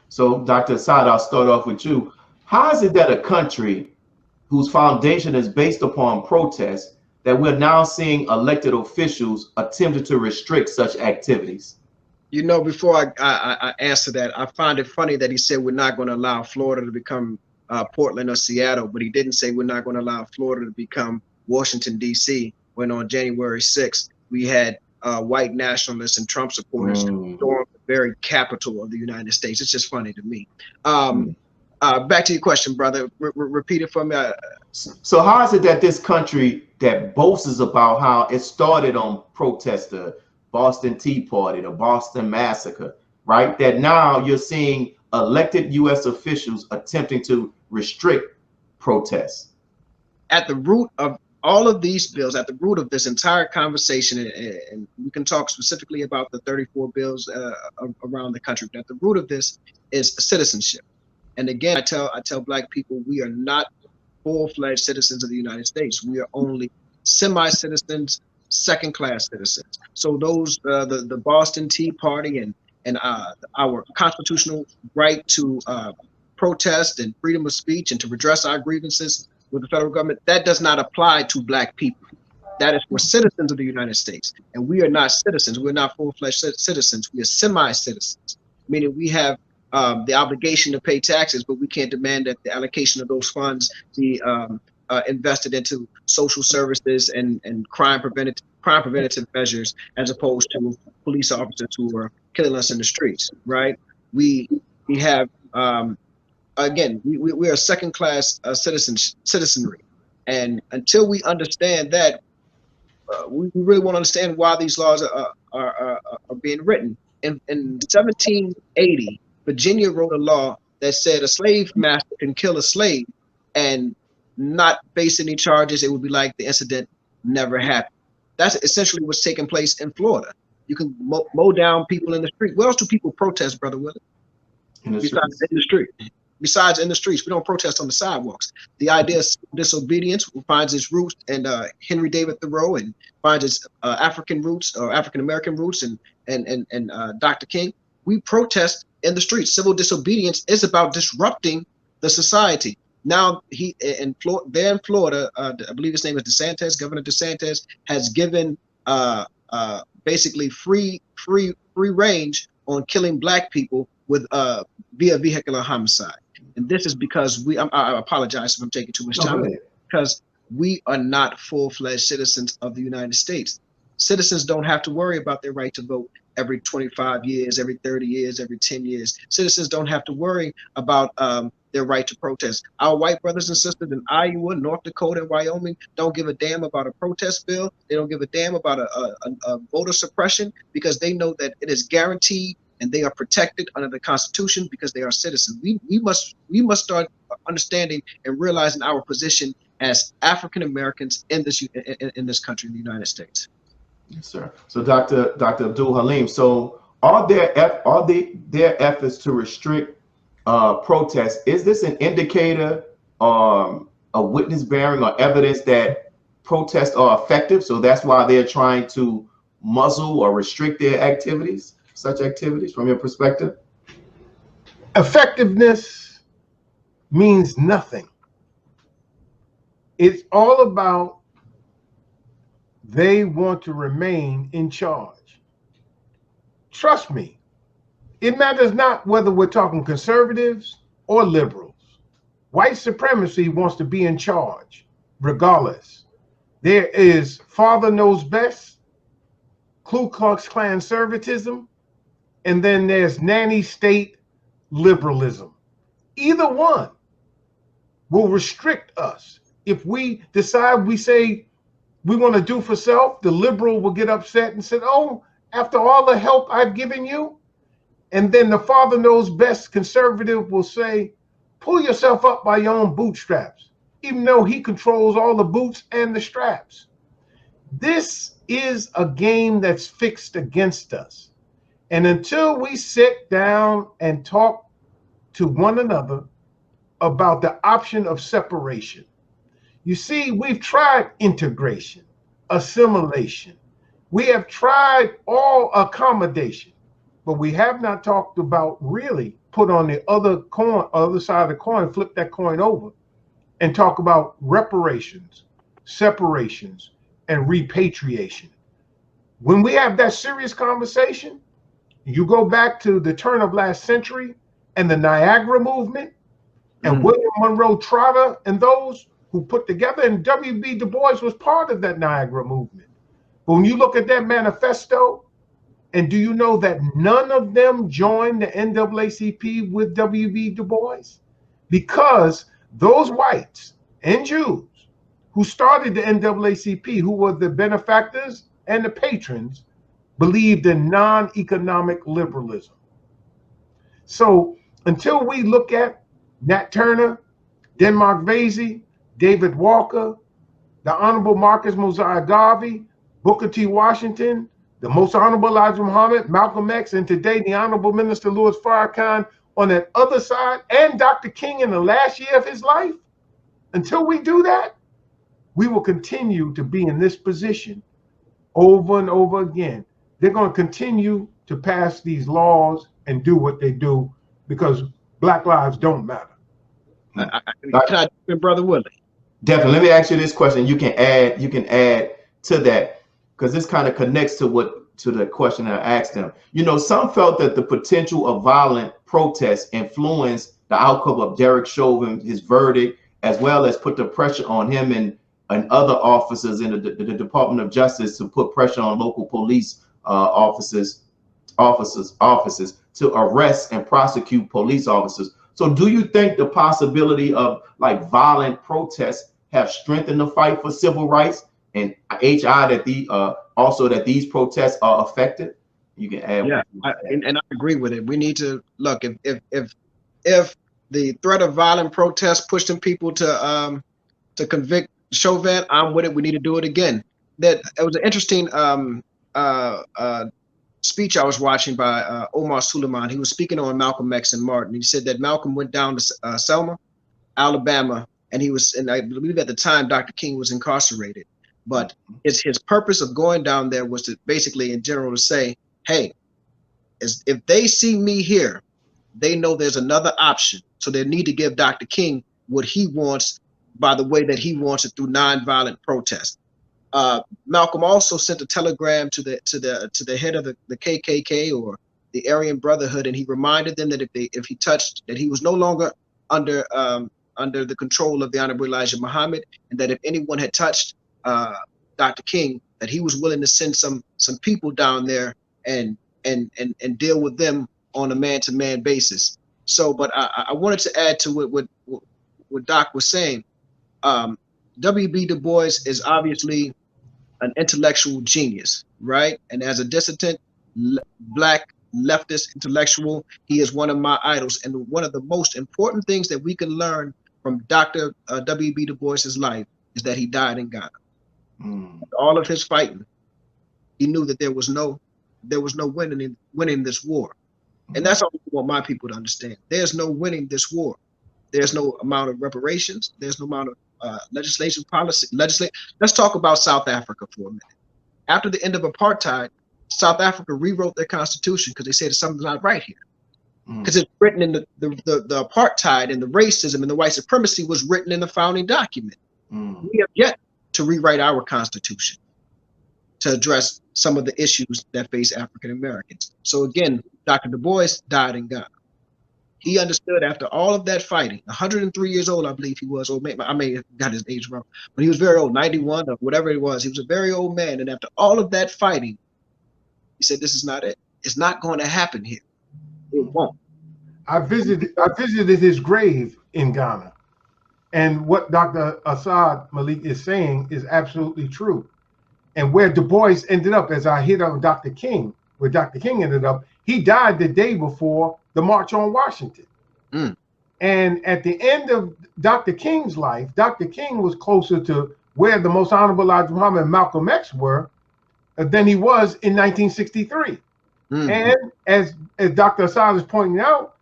So, Dr. Assad, I'll start off with you. How is it that a country whose foundation is based upon protest, that we're now seeing elected officials attempting to restrict such activities? You know, before I answer that, I find it funny that he said we're not going to allow Florida to become Portland or Seattle, but he didn't say we're not going to allow Florida to become Washington, D.C., when on January 6th, we had white nationalists and Trump supporters Mm, storm the very capital of the United States. It's just funny to me. mm. Back to your question, brother. Repeat it for me. So how is it that this country that boasts about how it started on protest, the Boston Tea Party, the Boston Massacre, right? That now you're seeing elected U.S. officials attempting to restrict protests. At the root of all of these bills, at the root of this entire conversation, and we can talk specifically about the 34 bills around the country, but at the root of this is citizenship. And again, I tell Black people we are not full-fledged citizens of the United States. We are only semi-citizens, second-class citizens. So those the Boston Tea Party and our constitutional right to protest and freedom of speech and to redress our grievances with the federal government, that does not apply to Black people. That is for citizens of the United States. And we are not citizens. We're not full-fledged citizens. We are semi-citizens, meaning we have the obligation to pay taxes, but we can't demand that the allocation of those funds be invested into social services and crime preventative measures, as opposed to police officers who are killing us in the streets. Right? We we have again we are second class citizenry, and until we understand that, we really want to understand why these laws are being written. In 1780, Virginia wrote a law that said a slave master can kill a slave and not face any charges. It would be like the incident never happened. That's essentially what's taking place in Florida. You can mow down people in the street. Where else do people protest, Brother Willie? In the Besides streets. in the street. Besides in the streets, we don't protest on the sidewalks. The idea of disobedience finds its roots in Henry David Thoreau, and finds its African roots or African American roots and Dr. King. We protest in the streets. Civil disobedience is about disrupting the society. Now there in Florida, I believe his name is DeSantis. Governor DeSantis has given basically free range on killing Black people with via vehicular homicide. And this is because I apologize if I'm taking too much No, go time, ahead. because we are not full-fledged citizens of the United States. Citizens don't have to worry about their right to vote every 25 years, every 30 years, every 10 years. Citizens don't have to worry about their right to protest. Our white brothers and sisters in Iowa, North Dakota, and Wyoming don't give a damn about a protest bill. They don't give a damn about a voter suppression, because they know that it is guaranteed and they are protected under the Constitution because they are citizens. We must start understanding and realizing our position as African Americans in this country, in the United States. Yes, sir. So, Dr. Abdul Halim, so are there efforts to restrict protests? Is this an indicator, a witness bearing or evidence that protests are effective? So that's why they're trying to muzzle or restrict their activities, such activities, from your perspective? Effectiveness means nothing. It's all about they want to remain in charge. Trust me, it matters not whether we're talking conservatives or liberals. White supremacy wants to be in charge, regardless. There is Father Knows Best, Ku Klux Klan conservatism, and then there's nanny state liberalism. Either one will restrict us. If we decide, we say we want to do for self, the liberal will get upset and say, oh, after all the help I've given you. And then the Father Knows Best conservative will say, pull yourself up by your own bootstraps, even though he controls all the boots and the straps. This is a game that's fixed against us. And until we sit down and talk to one another about the option of separation, you see, we've tried integration, assimilation. We have tried all accommodation. but we have not talked about really put on the other side of the coin, flip that coin over and talk about reparations, separations, and repatriation. When we have that serious conversation, you go back to the turn of last century and the Niagara movement and William Monroe Trotter and those who put together, and W.B. Du Bois was part of that Niagara movement. But when you look at that manifesto, and do you know that none of them joined the NAACP with W.B. Du Bois? Because those whites and Jews who started the NAACP, who were the benefactors and the patrons, believed in non-economic liberalism. So until we look at Nat Turner, Denmark Vesey, David Walker, the Honorable Marcus Mosiah Garvey, Booker T. Washington, the Most Honorable Elijah Muhammad, Malcolm X, and today the Honorable Minister Louis Farrakhan on that other side, and Dr. King in the last year of his life, until we do that, we will continue to be in this position over and over again. They're going to continue to pass these laws and do what they do because Black lives don't matter. Can I, Brother Willie? Definitely. Let me ask you this question. You can add to that because this kind of connects to the question I asked them. You know, some felt that the potential of violent protests influenced the outcome of Derek Chauvin, his verdict, as well as put the pressure on him and other officers in the Department of Justice to put pressure on local police offices to arrest and prosecute police officers. So do you think the possibility of like violent protests have strengthened the fight for civil rights, and HI that also that these protests are affected? You can add. Yeah, and I agree with it. We need to look if the threat of violent protests pushing people to convict Chauvin, I'm with it. We need to do it again. That it was an interesting speech I was watching by Omar Suleiman. He was speaking on Malcolm X and Martin. He said that Malcolm went down to Selma, Alabama, and I believe at the time Dr. King was incarcerated. But his purpose of going down there was to basically, in general, to say, hey, if they see me here, they know there's another option. So they need to give Dr. King what he wants by the way that he wants it through nonviolent protest. Malcolm also sent a telegram to the head of the KKK or the Aryan Brotherhood, and he reminded them that if he touched, that he was no longer under the control of the Honorable Elijah Muhammad, and that if anyone had touched Dr. King, that he was willing to send some people down there and deal with them on a man-to-man basis. So, but I wanted to add to what Doc was saying. W.B. Du Bois is obviously an intellectual genius, right? And as a dissident, Black leftist intellectual, he is one of my idols. And one of the most important things that we can learn from Dr. W.B. Du Bois's life is that he died in Ghana. All of his fighting, he knew that there was no winning this war. And that's all I want my people to understand. There's no winning this war. There's no amount of reparations. There's no amount of legislation policy. Let's talk about South Africa for a minute. After the end of apartheid, South Africa rewrote their constitution because they said something's not right here. Because it's written in the apartheid and the racism and the white supremacy was written in the founding document. We have yet to rewrite our constitution to address some of the issues that face African Americans. So again, Dr. Du Bois died in Ghana. He understood after all of that fighting, 103 years old, I believe he was, or I may have got his age wrong, but he was very old, 91 or whatever it was. He was a very old man. And after all of that fighting, he said, this is not it. It's not going to happen here. It won't. I visited his grave in Ghana. And what Dr. Assad Malik is saying is absolutely true. And where Du Bois ended up, as I hit on Dr. King, where Dr. King ended up, he died the day before the March on Washington. And at the end of Dr. King's life, Dr. King was closer to where the Most Honorable Elijah Muhammad and Malcolm X were than he was in 1963. And as Dr. Assad is pointing out,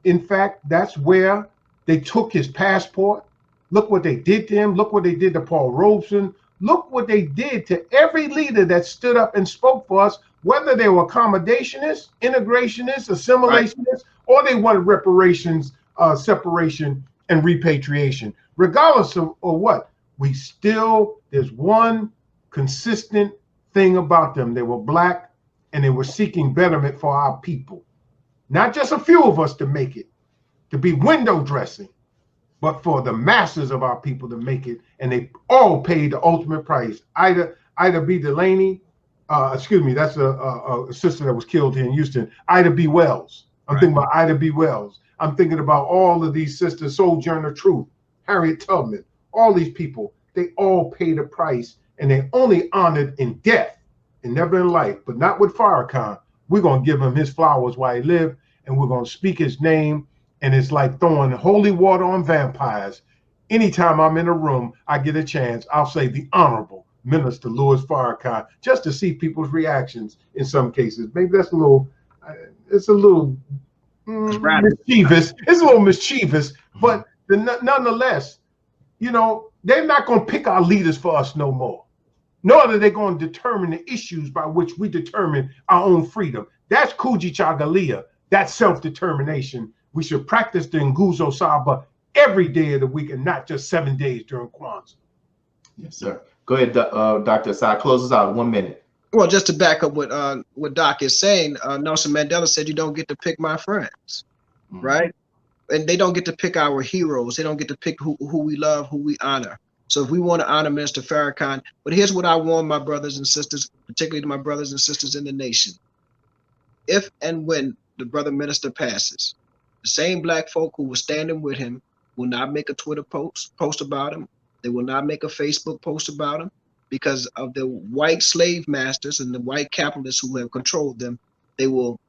in fact, that's where they took his passport. Look what they did to him. Look what they did to Paul Robeson. Look what they did to every leader that stood up and spoke for us whether they were accommodationists, integrationists, assimilationists, or they wanted reparations, separation, and repatriation. Regardless of what, there's one consistent thing about them. They were black and they were seeking betterment for our people. Not just a few of us to make it, to be window dressing, but for the masses of our people to make it. And they all paid the ultimate price. Ida B. Delaney, that's a sister that was killed here in Houston. Ida B. Wells. I'm thinking about Ida B. Wells. I'm thinking about all of these sisters, Sojourner Truth, Harriet Tubman, all these people. They all paid a price, and they only honored in death and never in life, but not with Farrakhan. We're going to give him his flowers while he lived, and we're going to speak his name, and it's like throwing holy water on vampires. Anytime I'm in a room, I get a chance, I'll say the Honorable Minister Louis Farrakhan, just to see people's reactions in some cases. Maybe that's a little, mischievous. It's a little mischievous, but nonetheless, they're not going to pick our leaders for us no more. Nor are they going to determine the issues by which we determine our own freedom. That's Kujichagulia. That's self-determination. We should practice the Nguzo Saba every day of the week and not just 7 days during Kwanzaa. Yes, sir. Go ahead, Dr. Asad. Close us out in 1 minute. Well, just to back up what Doc is saying, Nelson Mandela said, "You don't get to pick my friends," right? And they don't get to pick our heroes. They don't get to pick who we love, who we honor. So if we want to honor Minister Farrakhan, but here's what I warn my brothers and sisters, particularly to my brothers and sisters in the nation. If and when the brother minister passes, the same black folk who were standing with him will not make a Twitter post about him. They will not make a Facebook post about him, because of the white slave masters and the white capitalists who have controlled them. They will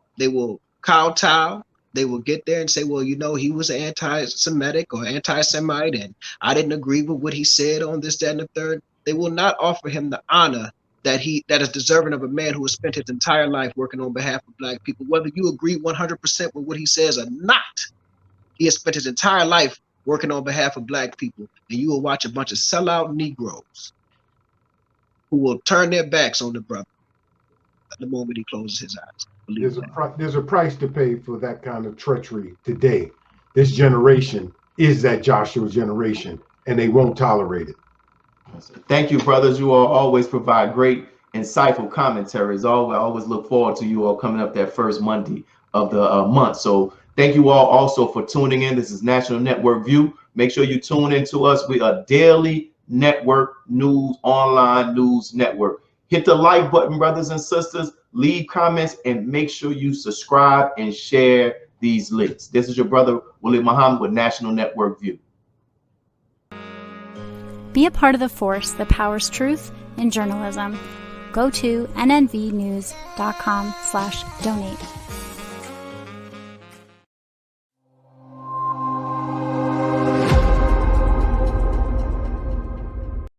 kowtow. They will get there and say, well, he was anti-Semitic or anti-Semite, and I didn't agree with what he said on this, that, and the third. They will not offer him the honor that is deserving of a man who has spent his entire life working on behalf of black people. Whether you agree 100% with what he says or not, he has spent his entire life working on behalf of black people, and you will watch a bunch of sellout Negroes who will turn their backs on the brother at the moment he closes his eyes. There's a price to pay for that kind of treachery today. This generation is that Joshua generation, and they won't tolerate it. Thank you, brothers. You all always provide great, insightful commentaries. I always look forward to you all coming up that first Monday of the month. So thank you all also for tuning in. This is National Network View. Make sure you tune into us. We are daily network news, online news network. Hit the like button, brothers and sisters. Leave comments and make sure you subscribe and share these links. This is your brother, Willie Muhammad, with National Network View. Be a part of the force that powers truth in journalism. Go to nnvnews.com/donate.